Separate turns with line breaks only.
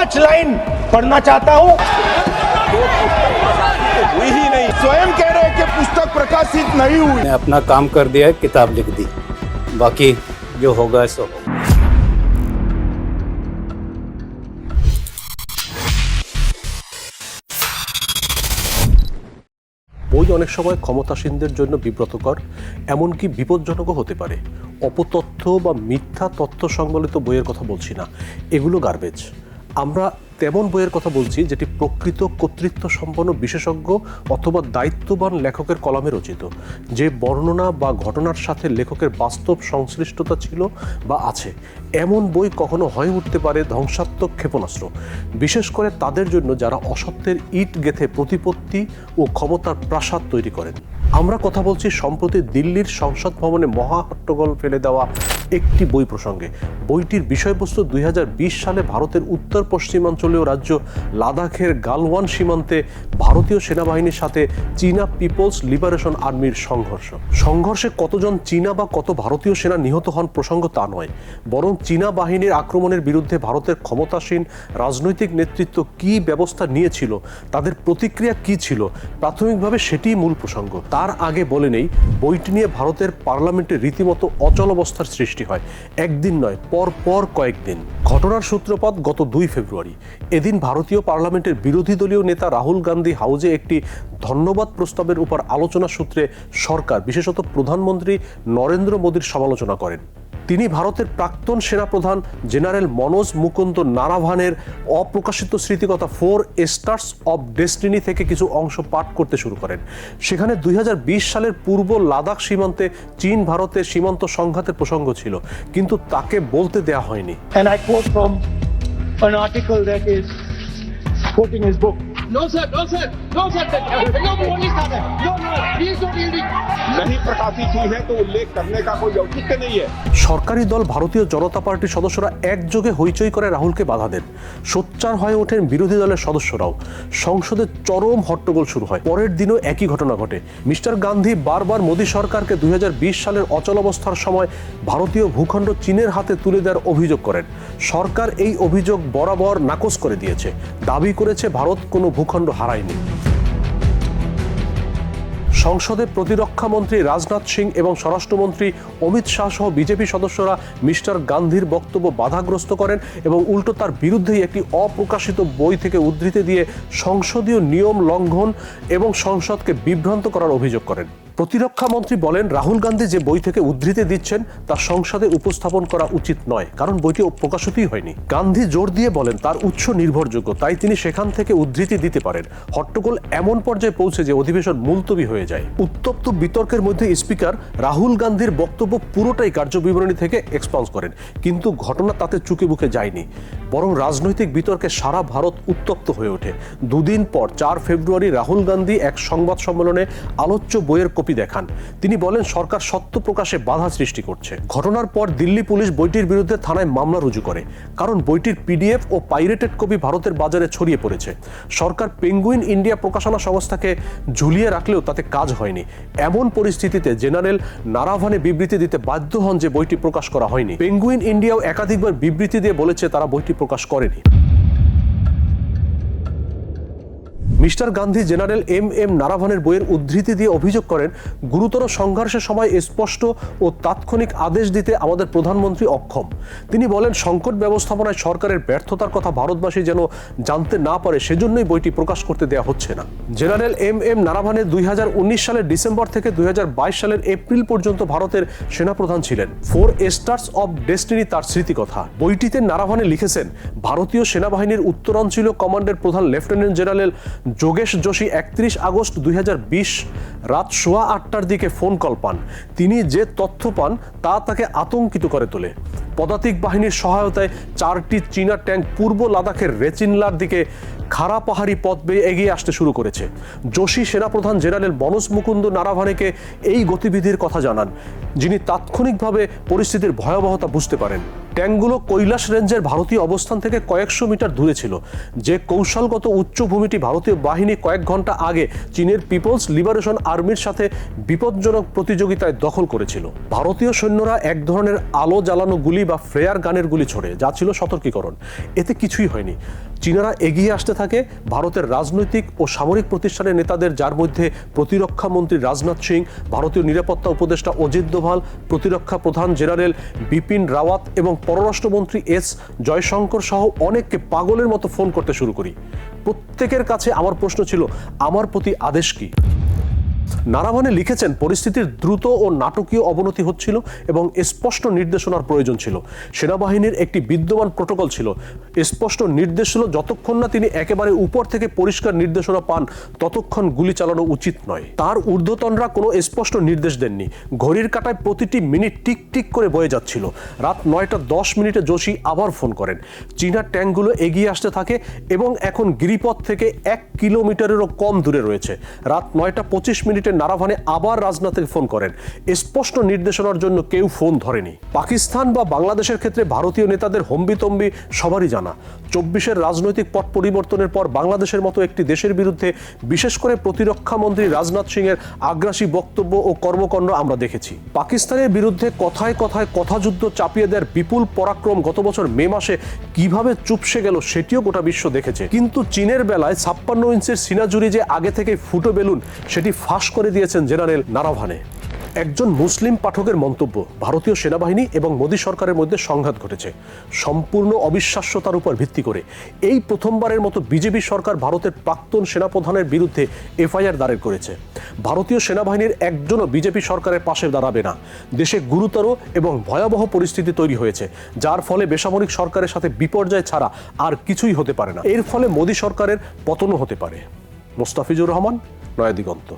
5 line पढ़ना चाहता हूं। हुई ही नहीं, स्वयं कह रहे कि पुस्तक प्रकाशित नहीं हुई।
मैंने अपना काम कर दिया है, किताब लिख दी, बाकी जो होगा सो होगा।
বই অনেক সময় ক্ষমতাসীনদের জন্য বিব্রতকর, এমনকি বিপজ্জনকও হতে পারে। অপতথ্য বা মিথ্যা তথ্য সংবলিত বইয়ের কথা বলছি না, এগুলো গার্বেজ। আমরা তেমন বইয়ের কথা বলছি যেটি প্রকৃত কর্তৃত্ব সম্পন্ন বিশেষজ্ঞ অথবা দায়িত্ববান লেখকের কলমে রচিত, যে বর্ণনা বা ঘটনার সাথে লেখকের বাস্তব সংশ্লিষ্টতা ছিল বা আছে। এমন বই কখনো হয়ে উঠতে পারে ধ্বংসাত্মক ক্ষেপণাস্ত্র, বিশেষ করে তাদের জন্য যারা অসত্যের ইট গেঁথে প্রতিপত্তি ও ক্ষমতার প্রাসাদ তৈরি করেন। আমরা কথা বলছি সম্প্রতি দিল্লির সংসদ ভবনে মহা হট্টগোল ফেলে দেওয়া একটি বই প্রসঙ্গে। বইটির বিষয়বস্তু 2020 সালে ভারতের উত্তর পশ্চিমাঞ্চলীয় রাজ্য লাদাখের গালওয়ান সীমান্তে ভারতীয় সেনাবাহিনীর সাথে চীনা পিপলস লিবারেশন আর্মির সংঘর্ষে কতজন চীনা বা কত ভারতীয় সেনা নিহত হন প্রসঙ্গ তা নয়, বরং চীনা বাহিনীর আক্রমণের বিরুদ্ধে ভারতের ক্ষমতাসীন রাজনৈতিক নেতৃত্ব কী ব্যবস্থা নিয়েছিল, তাদের প্রতিক্রিয়া কী ছিল, প্রাথমিকভাবে সেটিই মূল প্রসঙ্গ। তার আগে বলে নেই, বইটি নিয়ে ভারতের পার্লামেন্টে রীতিমতো অচলাবস্থার সৃষ্টি হয়। একদিন নয়, পর কয়েকদিন। ঘটনার সূত্রপাত গত 2 ফেব্রুয়ারি। এদিন ভারতীয় পার্লামেন্টের বিরোধী দলীয় নেতা রাহুল গান্ধী হাউজে একটি ধন্যবাদ প্রস্তাবের উপর আলোচনা সূত্রে সরকার, বিশেষত প্রধানমন্ত্রী নরেন্দ্র মোদীর সমালোচনা করেন। তিনি ভারতের প্রাক্তন সেনাপ্রধান জেনারেল মনোজ মুকুন্দ নারাভানের অপ্রকাশিত স্মৃতিকথা 4 স্টার্স অব ডেস্টিনি থেকে কিছু অংশ পাঠ করতে শুরু করেন। সেখানে 2020 সালের পূর্ব লাদাখ সীমান্তে চীন ভারতের সীমান্ত সংঘাতের প্রসঙ্গ ছিল, কিন্তু তাকে বলতে দেয়া হয়নি।
And I quote from an article that is quoting his book. No sir, no sir, no sir, no only sir, no, please don't read it.
नहीं प्रकाशित हुई है तो उल्लेख करने का कोई औचित्य नहीं है।
সরকারি দল ভারতীয় জনতা পার্টির সদস্যরা একযোগে হইচই করে রাহুলকে বাধা দেন। সোচ্চার হয়ে ওঠেন বিরোধী দলের সদস্যরাও। সংসদে চরম হট্টগোল শুরু হয়। পরের দিনও একই ঘটনা ঘটে। মিস্টার গান্ধী বারবার মোদী সরকারকে 2020 সালের অচলাবস্থার সময় ভারতীয় ভূখণ্ড চীনের হাতে তুলে দেওয়ার অভিযোগ করেন। সরকার এই অভিযোগ বরাবর নাকচ করে দিয়েছে, দাবি করেছে ভারত কোনো ভূখণ্ড হারায়নি। সংসদে প্রতিরক্ষা মন্ত্রী রাজনাথ সিং এবং স্বরাষ্ট্রমন্ত্রী অমিত শাহ সহ বিজেপি সদস্যরা মিস্টার গান্ধীর বক্তব্য বাধাগ্রস্ত করেন এবং উল্টো তার বিরুদ্ধেই একটি অপ্রকাশিত বই থেকে উদ্ধৃতি দিয়ে সংসদীয় নিয়ম লঙ্ঘন এবং সংসদকে বিভ্রান্ত করার অভিযোগ করেন। প্রতিরক্ষা মন্ত্রী বলেন, রাহুল গান্ধী যে বই থেকে উদ্ধৃতি দিচ্ছেন তা সংসদে উপস্থাপন করা উচিত নয়, কারণ বইটি প্রকাশিতই হয়নি। গান্ধী জোর দিয়ে বলেন তার উৎস নির্ভরযোগ্য, তাই তিনি সেখান থেকে উদ্ধৃতি দিতে পারেন। হট্টগোল এমন পর্যায়ে পৌঁছে যে অধিবেশন মুলতবি হয়ে যায়। উত্তপ্ত বিতর্কের মধ্যে স্পিকার রাহুল গান্ধীর বক্তব্য পুরোটাই কার্যবিবরণী থেকে এক্সপাউন্স করেন, কিন্তু ঘটনা তাতে চুকে বুকে যায়নি, বরং রাজনৈতিক বিতর্কে সারা ভারত উত্তপ্ত হয়ে ওঠে। দুদিন পর 4 ফেব্রুয়ারি রাহুল গান্ধী এক সংবাদ সম্মেলনে আলোচ্য বইয়ের কপি দেখান। তিনি বলেন সরকার সত্য প্রকাশে বাধা সৃষ্টি করছে। ঘটনার পর দিল্লি পুলিশ বইটির বিরুদ্ধে থানায় মামলা রুজু করে, কারণ বইটির পিডিএফ ও পাইরেটেড কপি ভারতের বাজারে ছড়িয়ে পড়েছে। সরকার পেঙ্গুইন ইন্ডিয়া প্রকাশনা সংস্থাকে ঝুলিয়ে রাখলেও তাতে কাজ হয়নি। এমন পরিস্থিতিতে জেনারেল নারাভানে বিবৃতি দিতে বাধ্য হন যে বইটি প্রকাশ করা হয়নি। পেঙ্গুইন ইন্ডিয়াও একাধিকবার বিবৃতি দিয়ে বলেছে তারা বইটি প্রকাশ করেনি। মিস্টার গান্ধী জেনারেল এম নারাভানের বইয়ের উদ্ধৃতি দিয়ে অভিযোগ করেন, গুরুতর সংঘর্ষের সময় স্পষ্ট ও তাৎক্ষণিক আদেশ দিতে আমাদের প্রধানমন্ত্রী অক্ষম। তিনি বলেন সংকট ব্যবস্থাপনায় সরকারের ব্যর্থতার কথা ভারতবাসী যেন জানতে না পারে, সেজন্যই বইটি প্রকাশ করতে দেওয়া হচ্ছে না। জেনারেল এম নারাভানের 2019 সালের ডিসেম্বর থেকে 2022 সালের এপ্রিল পর্যন্ত ভারতের সেনাপ্রধান ছিলেন। 4 স্টার্স অব ডেস্টিনি তার স্মৃতিকথা। বইটিতে নারাভানে লিখেছেন, ভারতীয় সেনাবাহিনীর উত্তরাঞ্চলীয় কমান্ডের প্রধান lieutenant general Yogesh Joshi 31 August 2020 রাত 8:15টার দিকে ফোন কল পান। তিনি যে তথ্য পান তা তাকে আতঙ্কিত করে তোলে। পদাতিক বাহিনীর সহায়তায় 4টি চীনা ট্যাঙ্ক পূর্ব লাদাখের রেচিনলার দিকে খাড়া পাহাড়ি পথ বেয়ে এগিয়ে আসতে শুরু করেছে। যোশী সেনাপ্রধান জেনারেল মনোজ মুকুন্দ নারাভানেকে এই গতিবিধির কথা জানান, যিনি তাৎক্ষণিকভাবে পরিস্থিতির ভয়াবহতা বুঝতে পারেন। ট্যাঙ্কগুলো কৈলাস রেঞ্জের ভারতীয় অবস্থান থেকে কয়েকশো মিটার দূরে ছিল, যে কৌশলগত উচ্চভূমিটি ভারতীয় বাহিনী কয়েক ঘন্টা আগে চীনের পিপলস লিবারেশন আর্মির সাথে বিপজ্জনক প্রতিযোগিতায় দখল করেছিল। ভারতীয় সৈন্যরা এক ধরনের আলো জ্বালানো গুলি বা ফ্লেয়ার গানের গুলি ছোড়ে, যা ছিল সতর্কীকরণ। এতে কিছুই হয়নি। চীনারা এগিয়ে আসতে থাকে ভারতের রাজনৈতিক ও সামরিক প্রতিষ্ঠানের নেতাদের, যার মধ্যে প্রতিরক্ষা মন্ত্রী রাজনাথ সিং, ভারতীয় নিরাপত্তা উপদেষ্টা অজিত দোভাল, প্রতিরক্ষা প্রধান জেনারেল বিপিন রাওয়াত এবং পররাষ্ট্রমন্ত্রী এস জয়শঙ্কর সহ অনেককে পাগলের মতো ফোন করতে শুরু করি। প্রত্যেকের কাছে আমার প্রশ্ন ছিল, আমার প্রতি আদেশ কি? নারাভানে লিখেছেন, পরিস্থিতির দ্রুত ও নাটকীয় অবনতি হচ্ছিল এবং স্পষ্ট নির্দেশনার প্রয়োজন ছিল। সেনাবাহিনীর একটি বিদ্যমান প্রোটোকল ছিল, স্পষ্ট নির্দেশ ছিল যতক্ষণ না তিনি একেবারে উপর থেকে পরিষ্কার নির্দেশনা পান ততক্ষণ গুলি চালানো উচিত নয়। তার ঊর্ধ্বতনরা কোনো স্পষ্ট নির্দেশ দেননি। ঘড়ির কাঁটায় প্রতিটি মিনিট টিক টিক করে বয়ে যাচ্ছিল। রাত 9:10 জোশী আবার ফোন করেন। চীনা ট্যাঙ্কগুলো এগিয়ে আসতে থাকে এবং এখন গিরিপথ থেকে 1 কিলোমিটারেরও কম দূরে রয়েছে। রাত 9:25 নারাভানে আবার রাজনাথকে ফোন করেন। স্পষ্ট নির্দেশনার জন্য কেউ ফোন ধরেনি। পাকিস্তান বা বাংলাদেশের ক্ষেত্রে ভারতীয় নেতাদের হম্বিতম্বি সবারই জানা। 24-এর রাজনৈতিক পট পরিবর্তনের পর বাংলাদেশের মতো একটি দেশের বিরুদ্ধে বিশেষ করে প্রতিরক্ষা মন্ত্রী রাজনাথ সিং এর আগ্রাসী বক্তব্য ও কর্মকাণ্ড আমরা দেখেছি। পাকিস্তানের বিরুদ্ধে কথায় কথায় কথাযুদ্ধ চাপিয়ে দেওয়ার বিপুল পরাক্রম গত বছর মে মাসে কিভাবে চুপসে গেল সেটিও গোটা বিশ্ব দেখেছে। কিন্তু চীনের বেলায় 56 ইঞ্চির সিনাজুরি যে আগে থেকে ফুটো বেলুন, সেটি ফাঁস করে দিয়েছেন জেনারেল নারাভানে। একজন মুসলিম পাঠকের মন্তব্য, ভারতীয় সেনাবাহিনী এবং মোদী সরকারের মধ্যে সংঘাত ঘটেছে সম্পূর্ণ অবিশ্বাস্যতার উপর ভিত্তি করে। এই প্রথমবারের মতো বিজেপি সরকার ভারতের প্রাক্তন সেনাপ্রধানের বিরুদ্ধে এফআইআর দায়ের করেছে। ভারতীয় সেনাবাহিনীর একজনও বিজেপি সরকারের পাশে দাঁড়াবে না। দেশে গুরুতর এবং ভয়াবহ পরিস্থিতি তৈরি হয়েছে, যার ফলে বেসামরিক সরকারের সাথে বিপর্যয় ছাড়া আর কিছুই হতে পারে না। এর ফলে মোদী সরকারের পতনও হতে পারে। মোস্তাফিজুর রহমান, নয়া দিগন্ত।